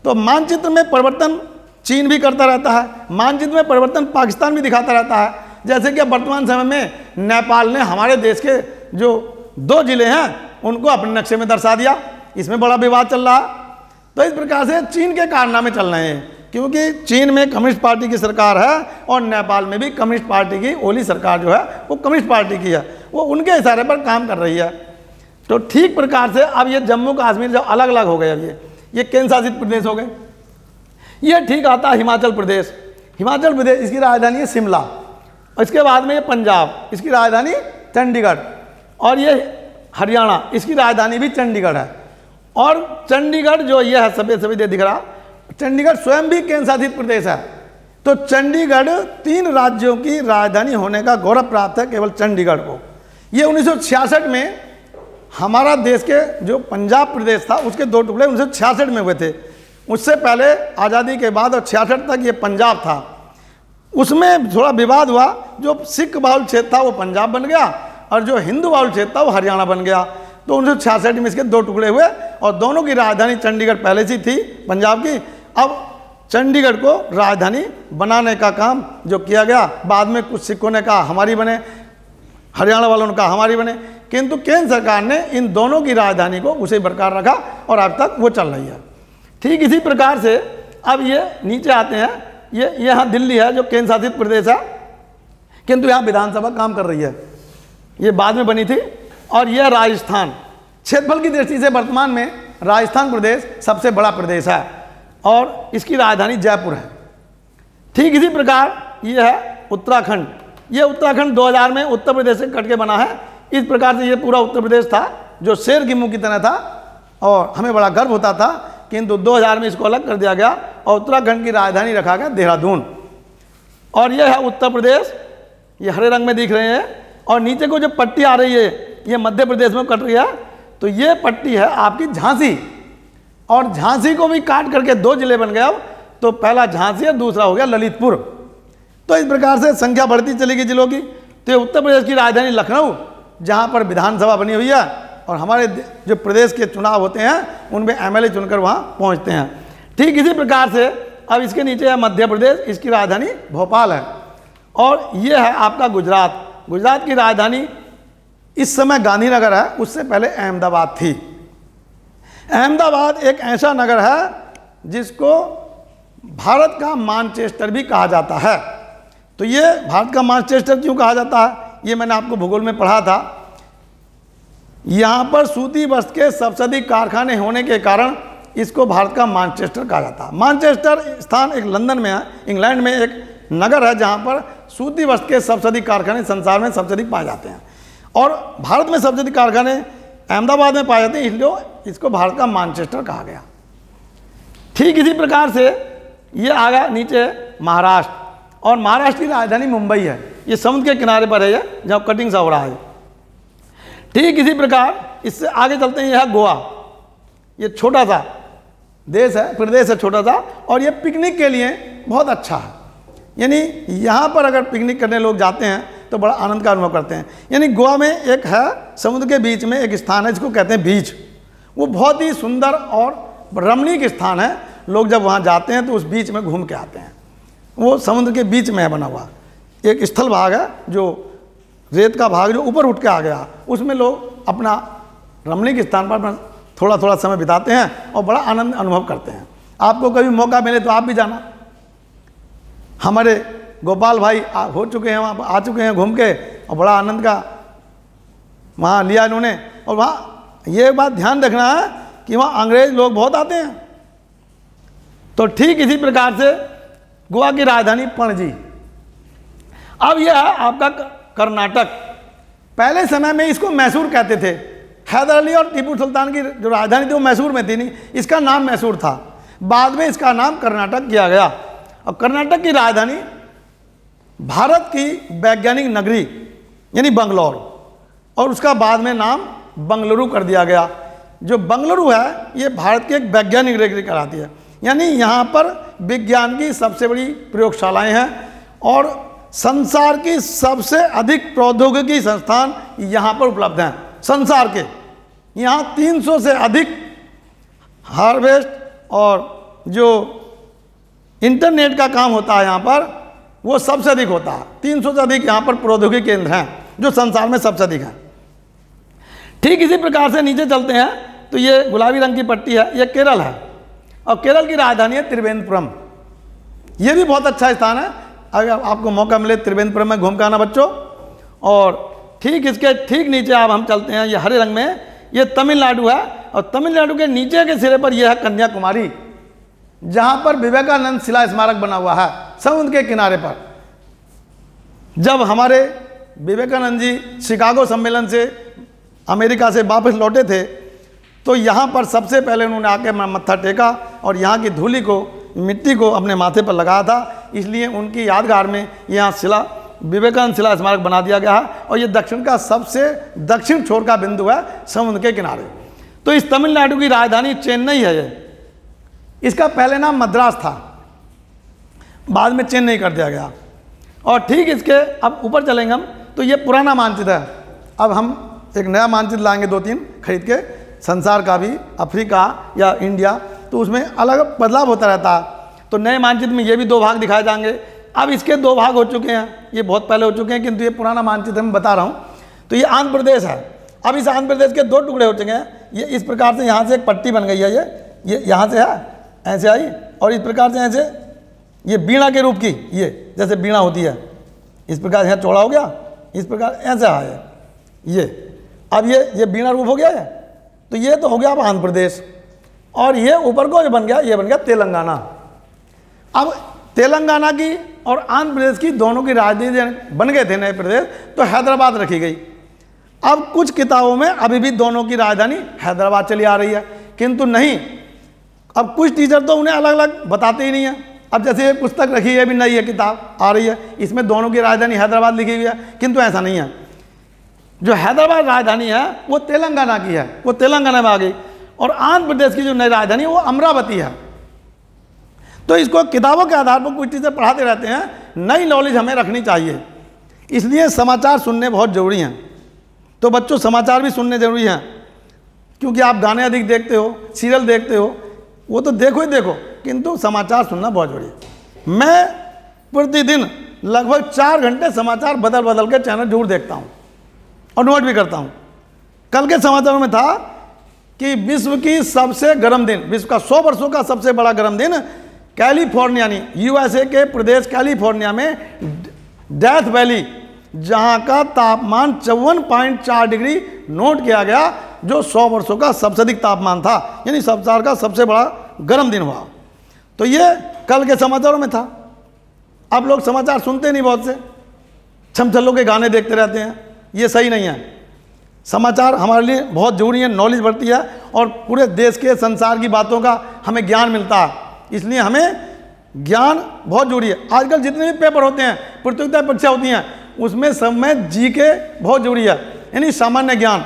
[SPEAKER 1] तो मानचित्र में परिवर्तन चीन भी करता रहता है, मानचित्र में परिवर्तन पाकिस्तान भी दिखाता रहता है। जैसे कि वर्तमान समय में नेपाल ने हमारे देश के जो 2 जिले हैं उनको अपने नक्शे में दर्शा दिया, इसमें बड़ा विवाद चल रहा है। तो इस प्रकार से चीन के कारनामे चल रहे हैं, क्योंकि चीन में कम्युनिस्ट पार्टी की सरकार है और नेपाल में भी कम्युनिस्ट पार्टी की ओली सरकार जो है वो कम्युनिस्ट पार्टी की है, वो उनके इशारे पर काम कर रही है। तो ठीक प्रकार से अब ये जम्मू कश्मीर जब अलग अलग हो गए, अब ये केंद्र शासित प्रदेश हो गए। ये ठीक आता है हिमाचल प्रदेश। हिमाचल प्रदेश इसकी राजधानी है शिमला, और इसके बाद में ये पंजाब, इसकी राजधानी चंडीगढ़, और ये हरियाणा, इसकी राजधानी भी चंडीगढ़ है। और चंडीगढ़ जो ये है सफ़ेद सफ़ेद दिख रहा, चंडीगढ़ स्वयं भी केंद्र शासित प्रदेश है। तो चंडीगढ़ 3 राज्यों की राजधानी होने का गौरव प्राप्त है केवल चंडीगढ़ को। ये 1966 में हमारा देश के जो पंजाब प्रदेश था उसके 2 टुकड़े 1966 में हुए थे। उससे पहले आज़ादी के बाद और 66 तक ये पंजाब था, उसमें थोड़ा विवाद हुआ। जो सिख बाहुल क्षेत्र था वो पंजाब बन गया और जो हिंदू बाहुल क्षेत्र था वो हरियाणा बन गया। तो 1966 में इसके 2 टुकड़े हुए और दोनों की राजधानी चंडीगढ़ पहले से थी पंजाब की। अब चंडीगढ़ को राजधानी बनाने का काम जो किया गया, बाद में कुछ सिखों ने कहा हमारी बने, हरियाणा वालों ने कहा हमारी बने, किंतु केंद्र सरकार ने इन दोनों की राजधानी को उसे बरकरार रखा और अब तक वो चल रही है। ठीक इसी प्रकार से अब ये नीचे आते हैं, ये यहाँ दिल्ली है जो केंद्र शासित प्रदेश है, किंतु यहाँ विधानसभा काम कर रही है, ये बाद में बनी थी। और यह राजस्थान, क्षेत्रफल की दृष्टि से वर्तमान में राजस्थान प्रदेश सबसे बड़ा प्रदेश है और इसकी राजधानी जयपुर है। ठीक इसी प्रकार ये है उत्तराखंड। ये उत्तराखंड 2000 में उत्तर प्रदेश से कट के बना है। इस प्रकार से ये पूरा उत्तर प्रदेश था जो शेर की मुंह की तरह था और हमें बड़ा गर्व होता था, किंतु 2000 में इसको अलग कर दिया गया और उत्तराखंड की राजधानी रखा गया देहरादून। और यह है उत्तर प्रदेश, ये हरे रंग में दिख रहे हैं। और नीचे को जो पट्टी आ रही है ये मध्य प्रदेश में कट रही है, तो ये पट्टी है आपकी झांसी, और झांसी को भी काट करके 2 जिले बन गए अब। तो पहला झांसी और दूसरा हो गया ललितपुर। तो इस प्रकार से संख्या बढ़ती चली गई जिलों की। तो ये उत्तर प्रदेश की राजधानी लखनऊ, जहाँ पर विधानसभा बनी हुई है और हमारे जो प्रदेश के चुनाव होते हैं उनमें एमएलए चुनकर वहाँ पहुँचते हैं। ठीक इसी प्रकार से अब इसके नीचे है मध्य प्रदेश, इसकी राजधानी भोपाल है। और ये है आपका गुजरात। गुजरात की राजधानी इस समय गांधीनगर है, उससे पहले अहमदाबाद थी। अहमदाबाद एक ऐसा नगर है जिसको भारत का मानचेस्टर भी कहा जाता है। तो ये भारत का मानचेस्टर क्यों कहा जाता है, ये मैंने आपको भूगोल में पढ़ा था। यहाँ पर सूती वस्त्र के सबसे अधिक कारखाने होने के कारण इसको भारत का मानचेस्टर कहा जाता है। मानचेस्टर स्थान एक लंदन में है, इंग्लैंड में एक नगर है जहाँ पर सूती वस्त्र के सबसे अधिक कारखाने संसार में सबसे अधिक पाए जाते हैं, और भारत में सबसे अधिक कारखाने अहमदाबाद में पाए जाते हैं, इसलिए इसको भारत का मानचेस्टर कहा गया। ठीक इसी प्रकार से ये आ गया नीचे महाराष्ट्र, और महाराष्ट्र की राजधानी मुंबई है। ये समुद्र के किनारे पर है, ये जहाँ कटिंग सा हो रहा है। ठीक इसी प्रकार इससे आगे चलते हैं, यह है गोवा। ये छोटा सा देश है, प्रदेश है छोटा सा, और ये पिकनिक के लिए बहुत अच्छा है। यानी यहाँ पर अगर पिकनिक करने लोग जाते हैं तो बड़ा आनंद का अनुभव करते हैं। यानी गोवा में एक है समुद्र के बीच में एक स्थान है जिसको कहते हैं बीच। वो बहुत ही सुंदर और रमणीक स्थान है। लोग जब वहाँ जाते हैं तो उस बीच में घूम के आते हैं। वो समुद्र के बीच में है बना हुआ एक स्थल भाग है, जो रेत का भाग जो ऊपर उठ के आ गया, उसमें लोग अपना रमणीक स्थान पर थोड़ा थोड़ा समय बिताते हैं और बड़ा आनंद अनुभव करते हैं। आपको कभी मौका मिले तो आप भी जाना। हमारे गोपाल भाई हो चुके हैं, वहाँ आ चुके हैं घूम के, और बड़ा आनंद का वहाँ लिया इन्होंने। और वहाँ ये बात ध्यान रखना है कि वहाँ अंग्रेज लोग बहुत आते हैं। तो ठीक इसी प्रकार से गोवा की राजधानी पणजी। अब यह है आपका कर्नाटक। पहले समय में इसको मैसूर कहते थे। हैदर अली और टीपू सुल्तान की जो राजधानी थी वो मैसूर में थी, नहीं, इसका नाम मैसूर था। बाद में इसका नाम कर्नाटक किया गया। और कर्नाटक की राजधानी भारत की वैज्ञानिक नगरी यानी बंगलौर, और उसका बाद में नाम बंगलुरु कर दिया गया। जो बंगलुरु है ये भारत की एक वैज्ञानिक नगरी कहलाती है, यानी यहाँ पर विज्ञान की सबसे बड़ी प्रयोगशालाएं हैं और संसार की सबसे अधिक प्रौद्योगिकी संस्थान यहाँ पर उपलब्ध हैं। संसार के यहाँ 300 से अधिक हार्वेस्ट और जो इंटरनेट का काम होता है यहाँ पर वो सबसे अधिक होता है। 300 से अधिक यहाँ पर प्रौद्योगिकी केंद्र हैं जो संसार में सबसे अधिक हैं। ठीक इसी प्रकार से नीचे चलते हैं तो ये गुलाबी रंग की पट्टी है, ये केरल है और केरल की राजधानी है त्रिवेंद्रपुरम। ये भी बहुत अच्छा स्थान है, अगर आपको मौका मिले त्रिवेंद्रपुरम में घूम के आना बच्चों। और ठीक इसके ठीक नीचे अब हम चलते हैं, ये हरे रंग में, ये तमिलनाडु है और तमिलनाडु के नीचे के सिरे पर यह है कन्याकुमारी, जहाँ पर विवेकानंद शिला स्मारक बना हुआ है समुद्र के किनारे पर। जब हमारे विवेकानंद जी शिकागो सम्मेलन से अमेरिका से वापस लौटे थे तो यहाँ पर सबसे पहले उन्होंने आके मत्था टेका और यहाँ की धूली को, मिट्टी को अपने माथे पर लगाया था। इसलिए उनकी यादगार में यहाँ विवेकानंद शिला स्मारक बना दिया गया है और ये दक्षिण का सबसे दक्षिण छोर का बिंदु है समुद्र के किनारे। तो इस तमिलनाडु की राजधानी चेन्नई है। ये इसका पहले नाम मद्रास था, बाद में चेन्नई कर दिया गया। और ठीक इसके अब ऊपर चलेंगे हम तो ये पुराना मानचित्र है। अब हम एक नया मानचित्र लाएंगे 2-3 खरीद के, संसार का भी, अफ्रीका या इंडिया, तो उसमें अलग बदलाव होता रहता है। तो नए मानचित्र में ये भी 2 भाग दिखाए जाएंगे। अब इसके 2 भाग हो चुके हैं, ये बहुत पहले हो चुके हैं, किंतु ये पुराना मानचित्र मैं बता रहा हूँ। तो ये आंध्र प्रदेश है। अब इस आंध्र प्रदेश के 2 टुकड़े हो चुके हैं। ये इस प्रकार से यहाँ से एक पट्टी बन गई है, ये यहाँ से है, ऐसे आई, और इस प्रकार से ऐसे ये बीणा के रूप की, ये जैसे बीणा होती है इस प्रकार यहाँ चौड़ा हो गया, इस प्रकार ऐसे आया ये। अब ये बीणा रूप हो गया है। तो ये तो हो गया अब आंध्र प्रदेश, और ये ऊपर को जो बन गया, ये बन गया तेलंगाना। अब तेलंगाना की और आंध्र प्रदेश की दोनों की राजधानी बन गए थे नए प्रदेश, तो हैदराबाद रखी गई। अब कुछ किताबों में अभी भी दोनों की राजधानी हैदराबाद चली आ रही है, किंतु नहीं, अब कुछ टीचर तो उन्हें अलग अलग बताते ही नहीं है। अब जैसे ये पुस्तक रखी है, भी नई है किताब आ रही है, इसमें दोनों की राजधानी हैदराबाद लिखी हुई है, किंतु ऐसा नहीं है। जो हैदराबाद राजधानी है वो तेलंगाना की है, वो तेलंगाना में आ गई। और आंध्र प्रदेश की जो नई राजधानी वो अमरावती है। तो इसको किताबों के आधार पर कुछ टीचर पढ़ाते रहते हैं, नई नॉलेज हमें रखनी चाहिए, इसलिए समाचार सुनने बहुत ज़रूरी हैं। तो बच्चों समाचार भी सुनने जरूरी हैं, क्योंकि आप गाने अधिक देखते हो, सीरियल देखते हो, वो तो देखो ही देखो, किंतु समाचार सुनना बहुत जरूरी है। मैं प्रतिदिन लगभग 4 घंटे समाचार बदल बदल के चैनल जरूर देखता हूँ और नोट भी करता हूँ। कल के समाचारों में था कि विश्व की सबसे गर्म दिन, विश्व का 100 वर्षों का सबसे बड़ा गर्म दिन कैलिफोर्निया यानी यूएसए के प्रदेश कैलिफोर्निया में डेथ वैली, जहाँ का तापमान 54.4 डिग्री नोट किया गया, जो 100 वर्षों का सबसे अधिक तापमान था, यानी संसार का सबसे बड़ा गर्म दिन हुआ। तो ये कल के समाचारों में था। अब लोग समाचार सुनते नहीं, बहुत से छमछल्लों के गाने देखते रहते हैं, ये सही नहीं है। समाचार हमारे लिए बहुत ज़रूरी है, नॉलेज बढ़ती है और पूरे देश के संसार की बातों का हमें ज्ञान मिलता है, इसलिए हमें ज्ञान बहुत जरूरी है। आजकल जितने भी पेपर होते हैं, प्रतियोगिता परीक्षा होती हैं, उसमें सब में जीके बहुत जरूरी है, यानी सामान्य ज्ञान।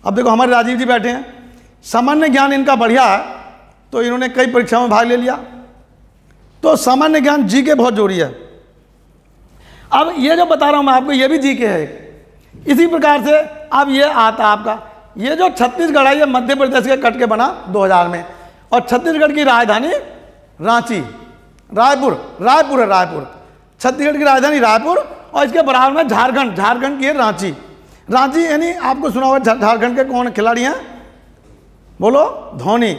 [SPEAKER 1] अब देखो हमारे राजीव जी बैठे हैं, सामान्य ज्ञान इनका बढ़िया है, तो इन्होंने कई परीक्षाओं में भाग ले लिया। तो सामान्य ज्ञान जीके बहुत जरूरी है। अब ये जो बता रहा हूँ मैं आपको, ये भी जीके है। इसी प्रकार से अब ये आता आपका, ये जो छत्तीसगढ़ है, ये मध्य प्रदेश के कट के बना 2000 में, और छत्तीसगढ़ की राजधानी रांची, रायपुर है रायपुर, छत्तीसगढ़ की राजधानी रायपुर, और इसके बराबर में झारखंड की है रांची। रांची यानी आपको सुना होगा झारखंड के कौन खिलाड़ी हैं, बोलो धोनी।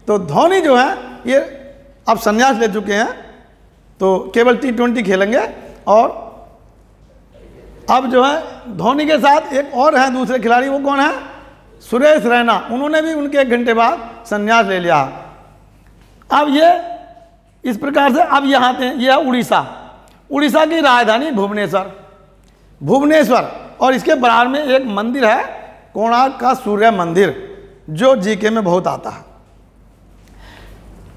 [SPEAKER 1] तो धोनी जो है ये अब संन्यास ले चुके हैं, तो केवल T20 खेलेंगे। और अब जो है धोनी के साथ एक और है दूसरे खिलाड़ी, वो कौन है? सुरेश रैना। उन्होंने भी उनके 1 घंटे बाद संन्यास ले लिया। अब ये इस प्रकार से अब यहाँ आते हैं, ये है उड़ीसा। उड़ीसा की राजधानी भुवनेश्वर, और इसके बराबर में एक मंदिर है कोणार्क का सूर्य मंदिर, जो जीके में बहुत आता है।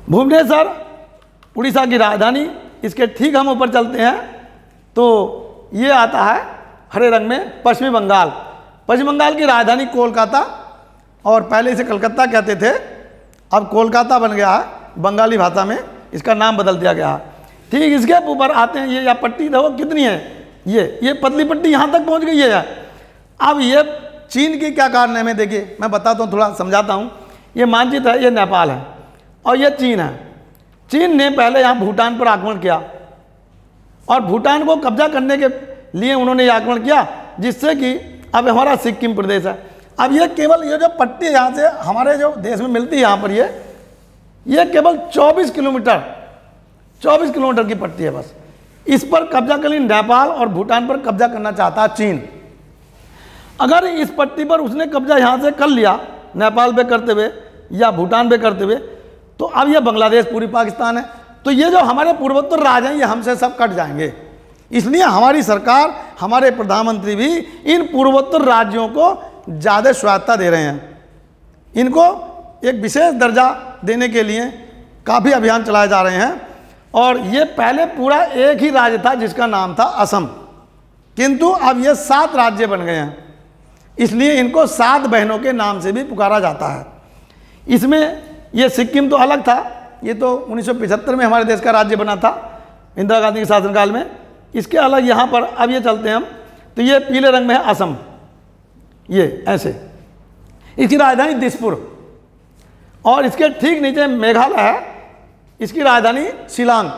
[SPEAKER 1] भुवनेश्वर उड़ीसा की राजधानी। इसके ठीक हम ऊपर चलते हैं तो ये आता है हरे रंग में पश्चिमी बंगाल। पश्चिम बंगाल की राजधानी कोलकाता, और पहले इसे कलकत्ता कहते थे, अब कोलकाता बन गया है, बंगाली भाषा में इसका नाम बदल दिया गया है। ठीक इसके ऊपर आते हैं, ये या पट्टी देखो कितनी है, ये पतली पट्टी यहाँ तक पहुँच गई है। अब ये चीन की क्या कारण है हमें, देखिए मैं बताता हूँ, थोड़ा समझाता हूँ। ये मानचित्र है, ये नेपाल है और ये चीन है। चीन ने पहले यहाँ भूटान पर आक्रमण किया, और भूटान को कब्जा करने के लिए उन्होंने ये आक्रमण किया, जिससे कि अब हमारा सिक्किम प्रदेश है। अब ये केवल ये जो पट्टी यहाँ से हमारे जो देश में मिलती है, यहाँ पर ये केवल 24 किलोमीटर की पट्टी है बस। इस पर कब्जा कर ली नेपाल, और भूटान पर कब्जा करना चाहता है चीन। अगर इस पट्टी पर उसने कब्जा यहाँ से कर लिया, नेपाल पे करते हुए या भूटान पे करते हुए, तो अब ये बांग्लादेश पूरी पाकिस्तान है। तो ये जो हमारे पूर्वोत्तर राज्य हैं, ये हमसे सब कट जाएंगे। इसलिए हमारी सरकार, हमारे प्रधानमंत्री भी इन पूर्वोत्तर राज्यों को ज़्यादा स्वायत्ता दे रहे हैं। इनको एक विशेष दर्जा देने के लिए काफ़ी अभियान चलाए जा रहे हैं। और ये पहले पूरा एक ही राज्य था जिसका नाम था असम, किंतु अब ये 7 राज्य बन गए हैं, इसलिए इनको 7 बहनों के नाम से भी पुकारा जाता है। इसमें ये सिक्किम तो अलग था, ये तो 1975 में हमारे देश का राज्य बना था इंदिरा गांधी के शासनकाल में। इसके अलग यहाँ पर अब ये चलते हैं हम, तो ये पीले रंग में है असम, ये ऐसे। इसकी राजधानी दिसपुर, और इसके ठीक नीचे मेघालय है, इसकी राजधानी शिलांग।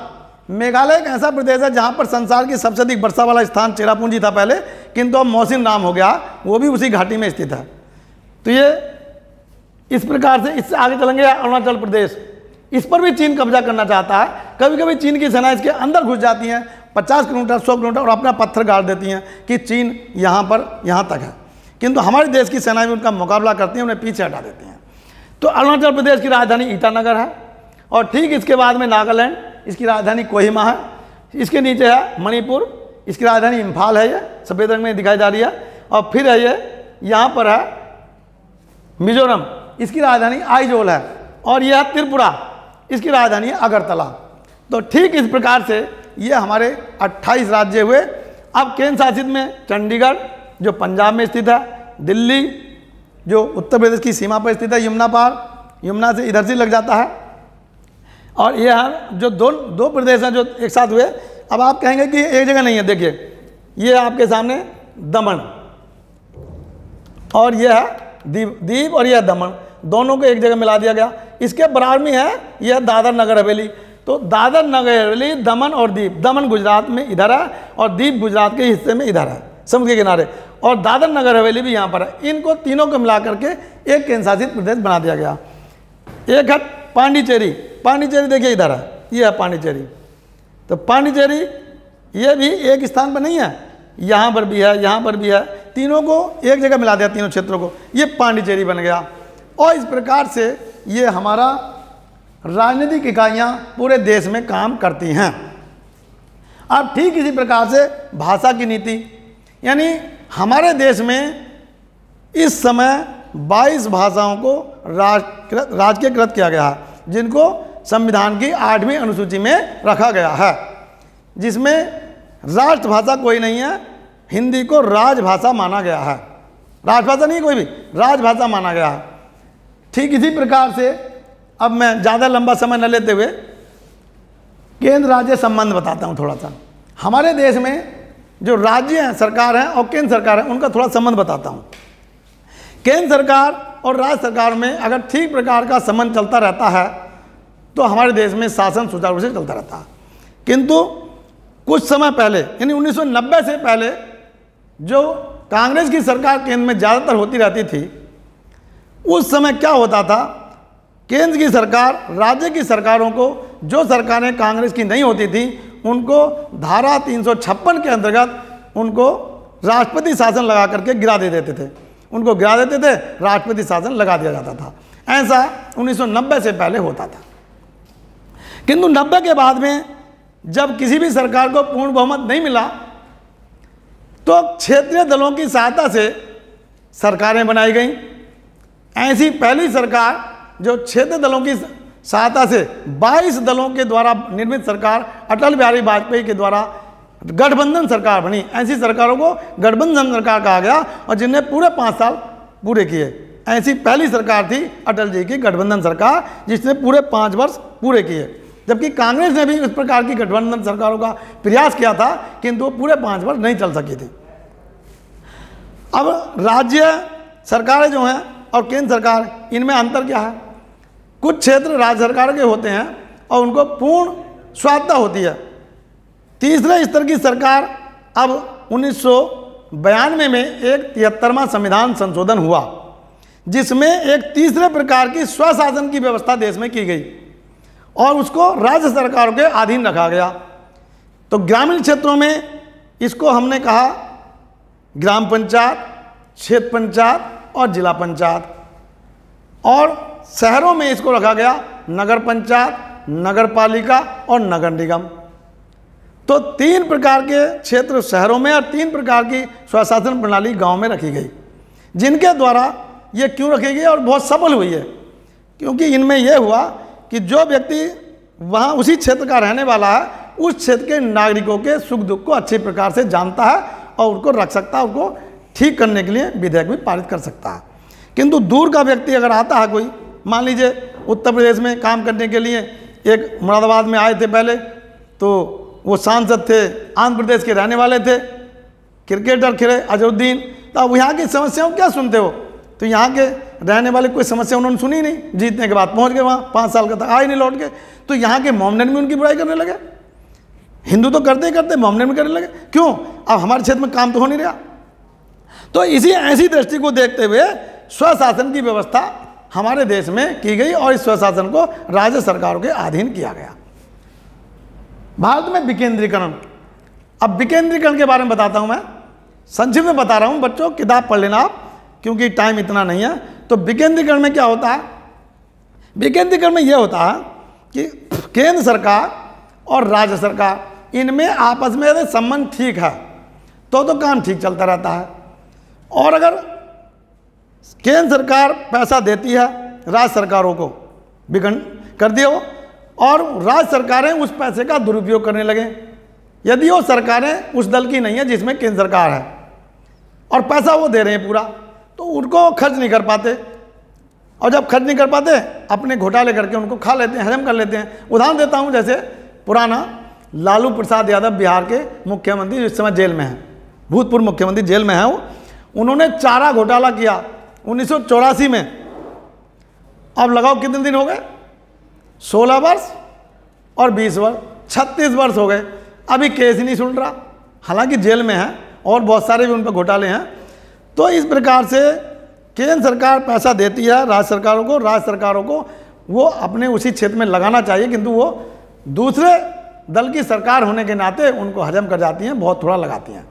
[SPEAKER 1] मेघालय एक ऐसा प्रदेश है जहाँ पर संसार की सबसे अधिक वर्षा वाला स्थान चेरापूंजी था पहले, किंतु अब मौसिन नाम हो गया, वो भी उसी घाटी में स्थित है। तो ये इस प्रकार से, इससे आगे चलेंगे अरुणाचल प्रदेश। इस पर भी चीन कब्जा करना चाहता है। कभी कभी चीन की सेना इसके अंदर घुस जाती हैं 50 किलोमीटर 100 किलोमीटर, और अपना पत्थर गाड़ देती हैं कि चीन यहाँ पर यहाँ तक है, किंतु हमारे देश की सेनाएं भी उनका मुकाबला करती हैं, उन्हें पीछे हटा देती हैं। तो अरुणाचल प्रदेश की राजधानी ईटानगर है, और ठीक इसके बाद में नागालैंड, इसकी राजधानी कोहिमा है। इसके नीचे है मणिपुर, इसकी राजधानी इम्फाल है, ये सफ़ेद रंग में दिखाई जा रही है। और फिर है ये यहाँ पर है मिजोरम, इसकी राजधानी आइजोल है। और यह है त्रिपुरा, इसकी राजधानी है अगरतला। तो ठीक इस प्रकार से ये हमारे 28 राज्य हुए। अब केंद्र शासित में चंडीगढ़ जो पंजाब में स्थित है, दिल्ली जो उत्तर प्रदेश की सीमा पर स्थित है, यमुना पार, यमुना से इधर से लग जाता है। और ये है जो दो प्रदेश हैं जो एक साथ हुए। अब आप कहेंगे कि एक जगह नहीं है, देखिए ये आपके सामने दमन, और ये है दीव, और यह दमन, दोनों को एक जगह मिला दिया गया। इसके बराबर में है यह दादर नगर हवेली। तो दादर नगर हवेली, दमन और दीव, दमन गुजरात में इधर है और दीव गुजरात के हिस्से में इधर है समुद्र के किनारे, और दादर नगर हवेली भी यहाँ पर है। इनको तीनों को मिला करके एक केंद्र शासित प्रदेश बना दिया गया। एक है पांडिचेरी, पांडिचेरी देखिए इधर है, ये है पांडिचेरी। तो पांडिचेरी ये भी एक स्थान पर नहीं है, यहाँ पर भी है, यहाँ पर भी है, तीनों को एक जगह मिला दिया, तीनों क्षेत्रों को, ये पांडिचेरी बन गया। और इस प्रकार से ये हमारा राजनीतिक इकाइयाँ पूरे देश में काम करती हैं। अब ठीक इसी प्रकार से भाषा की नीति, यानी हमारे देश में इस समय 22 भाषाओं को राजकीयकृत किया गया है, जिनको संविधान की 8वीं अनुसूची में रखा गया है, जिसमें राष्ट्रभाषा कोई नहीं है, हिंदी को राजभाषा माना गया है। राजभाषा नहीं कोई भी, राजभाषा माना गया है। ठीक इसी प्रकार से अब मैं ज़्यादा लंबा समय न लेते हुए केंद्र राज्य संबंध बताता हूँ थोड़ा सा। हमारे देश में जो राज्य हैं, सरकार हैं और केंद्र सरकार है, उनका थोड़ा संबंध बताता हूँ। केंद्र सरकार और राज्य सरकार में अगर ठीक प्रकार का संबंध चलता रहता है तो हमारे देश में शासन सुचारू रूप से चलता रहता है। किंतु कुछ समय पहले, यानी 1990 से पहले, जो कांग्रेस की सरकार केंद्र में ज़्यादातर होती रहती थी, उस समय क्या होता था, केंद्र की सरकार राज्य की सरकारों को, जो सरकारें कांग्रेस की नहीं होती थी, उनको धारा 356 के अंतर्गत उनको राष्ट्रपति शासन लगा करके गिरा दे देते थे, उनको गिरा देते थे, राष्ट्रपति शासन लगा दिया जाता था। ऐसा 1990 से पहले होता था। किंतु 90 के बाद में जब किसी भी सरकार को पूर्ण बहुमत नहीं मिला, तो क्षेत्रीय दलों की सहायता से सरकारें बनाई गईं। ऐसी पहली सरकार जो क्षेत्रीय दलों की सहायता से 22 दलों के द्वारा निर्मित सरकार अटल बिहारी वाजपेयी के द्वारा गठबंधन सरकार बनी। ऐसी सरकारों को गठबंधन सरकार कहा गया और जिनने पूरे 5 साल पूरे किए। ऐसी पहली सरकार थी अटल जी की गठबंधन सरकार, जिसने पूरे 5 वर्ष पूरे किए। जबकि कांग्रेस ने भी इस प्रकार की गठबंधन सरकारों का प्रयास किया था, किंतु वो पूरे 5 वर्ष नहीं चल सकी थी। अब राज्य सरकारें जो हैं और केंद्र सरकार, इनमें अंतर क्या है? कुछ क्षेत्र राज्य सरकार के होते हैं और उनको पूर्ण स्वायत्तता होती है। तीसरे स्तर की सरकार, अब 1992 में एक 73वां संविधान संशोधन हुआ, जिसमें एक तीसरे प्रकार की स्वशासन की व्यवस्था देश में की गई और उसको राज्य सरकारों के अधीन रखा गया। तो ग्रामीण क्षेत्रों में इसको हमने कहा ग्राम पंचायत, क्षेत्र पंचायत और जिला पंचायत, और शहरों में इसको रखा गया नगर पंचायत, नगर पालिका और नगर निगम। तो 3 प्रकार के क्षेत्र शहरों में और 3 प्रकार की स्वशासन प्रणाली गांव में रखी गई, जिनके द्वारा ये क्यों रखी गई और बहुत सफल हुई है, क्योंकि इनमें यह हुआ कि जो व्यक्ति वहाँ उसी क्षेत्र का रहने वाला है, उस क्षेत्र के नागरिकों के सुख दुख को अच्छी प्रकार से जानता है और उनको रख सकता है, उनको ठीक करने के लिए विधेयक भी पारित कर सकता है। किंतु दूर का व्यक्ति अगर आता है, कोई मान लीजिए उत्तर प्रदेश में काम करने के लिए, एक मुरादाबाद में आए थे पहले, तो वो सांसद थे, आंध्र प्रदेश के रहने वाले थे, क्रिकेटर थे अजहरुद्दीन, तो अब यहाँ की समस्याओं क्या सुनते हो? तो यहाँ के रहने वाले कोई समस्या उन्होंने सुनी नहीं, जीतने के बाद पहुँच गए वहाँ, 5 साल का तक आए नहीं लौट के। तो यहाँ के मोमडन भी उनकी बुराई करने लगे, हिंदू तो करते ही करते, मोमडन भी करने लगे। क्यों? अब हमारे क्षेत्र में काम तो हो नहीं रहा। तो इसी ऐसी दृष्टि को देखते हुए स्वशासन की व्यवस्था हमारे देश में की गई और इस स्वशासन को राज्य सरकारों के अधीन किया गया। भारत में विकेंद्रीकरण, अब विकेंद्रीकरण के बारे में बताता हूं मैं, संक्षिप्त में बता रहा हूं, बच्चों किताब पढ़ लेना आप, क्योंकि टाइम इतना नहीं है। तो विकेंद्रीकरण में क्या होता है? विकेंद्रीकरण में यह होता है कि केंद्र सरकार और राज्य सरकार, इनमें आपस में यदि संबंध ठीक है तो काम ठीक चलता रहता है। और अगर केंद्र सरकार पैसा देती है राज्य सरकारों को, विखंड कर दिया हो, और राज्य सरकारें उस पैसे का दुरुपयोग करने लगे, यदि वो सरकारें उस दल की नहीं है जिसमें केंद्र सरकार है और पैसा वो दे रहे हैं पूरा, तो उनको खर्च नहीं कर पाते, और जब खर्च नहीं कर पाते अपने घोटाले करके उनको खा लेते हैं, हजम कर लेते हैं। उदाहरण देता हूं, जैसे पुराना लालू प्रसाद यादव बिहार के मुख्यमंत्री, इस समय जेल में हैं, भूतपूर्व मुख्यमंत्री जेल में हैं वो, उन्होंने चारा घोटाला किया 1984 में। अब लगाओ कितने दिन हो गए? 16 वर्ष और 20 वर्ष, 36 वर्ष हो गए, अभी केस ही नहीं सुन रहा, हालांकि जेल में है और बहुत सारे भी उन पर घोटाले हैं। तो इस प्रकार से केंद्र सरकार पैसा देती है राज्य सरकारों को, राज्य सरकारों को वो अपने उसी क्षेत्र में लगाना चाहिए, किंतु वो दूसरे दल की सरकार होने के नाते उनको हजम कर जाती हैं, बहुत थोड़ा लगाती हैं।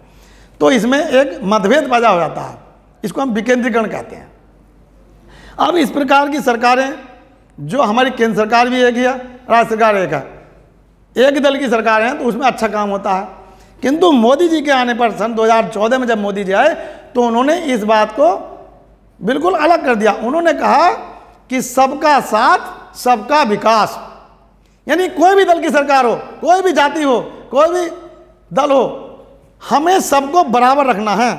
[SPEAKER 1] तो इसमें एक मतभेद पैदा हो जाता है, इसको हम विकेंद्रीकरण कहते हैं। अब इस प्रकार की सरकारें, जो हमारी केंद्र सरकार भी एक है, राज्य सरकार एक है, एक दल की सरकार है, तो उसमें अच्छा काम होता है। किंतु मोदी जी के आने पर सन 2014 में जब मोदी जी आए, तो उन्होंने इस बात को बिल्कुल अलग कर दिया। उन्होंने कहा कि सबका साथ सबका विकास, यानी कोई भी दल की सरकार हो, कोई भी जाति हो, कोई भी दल हो, हमें सबको बराबर रखना है,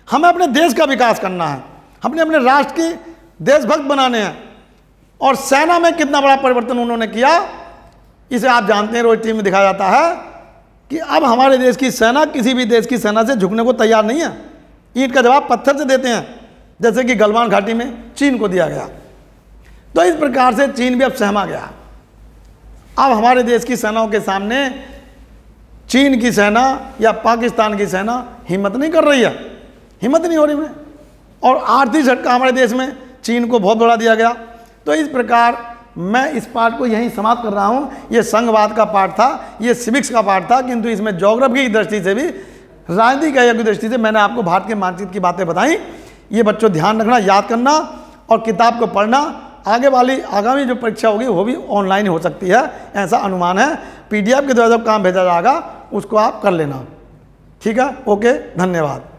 [SPEAKER 1] हमें अपने देश का विकास करना है, हमने अपने राष्ट्र की देशभक्त बनाने हैं। और सेना में कितना बड़ा परिवर्तन उन्होंने किया, इसे आप जानते हैं, रोज टीवी में दिखाया जाता है कि अब हमारे देश की सेना किसी भी देश की सेना से झुकने को तैयार नहीं है, ईंट का जवाब पत्थर से देते हैं, जैसे कि गलवान घाटी में चीन को दिया गया। तो इस प्रकार से चीन भी अब सहमा गया। अब हमारे देश की सेनाओं के सामने चीन की सेना या पाकिस्तान की सेना हिम्मत नहीं कर रही है, हिम्मत नहीं हो रही उन्हें। और आर्थिक झटका हमारे देश में चीन को बहुत बढ़ा दिया गया। तो इस प्रकार मैं इस पार्ट को यहीं समाप्त कर रहा हूँ। ये संघवाद का पार्ट था, ये सिविक्स का पार्ट था, किंतु इसमें ज्योग्राफी की दृष्टि से भी, राजनीतिक आयोग की दृष्टि से मैंने आपको भारत के मानचित्र की बातें बताई। ये बच्चों ध्यान रखना, याद करना और किताब को पढ़ना। आगामी जो परीक्षा होगी वो भी ऑनलाइन हो सकती है, ऐसा अनुमान है। PDF के द्वारा जब काम भेजा जाएगा उसको आप कर लेना। ठीक है, ओके, धन्यवाद।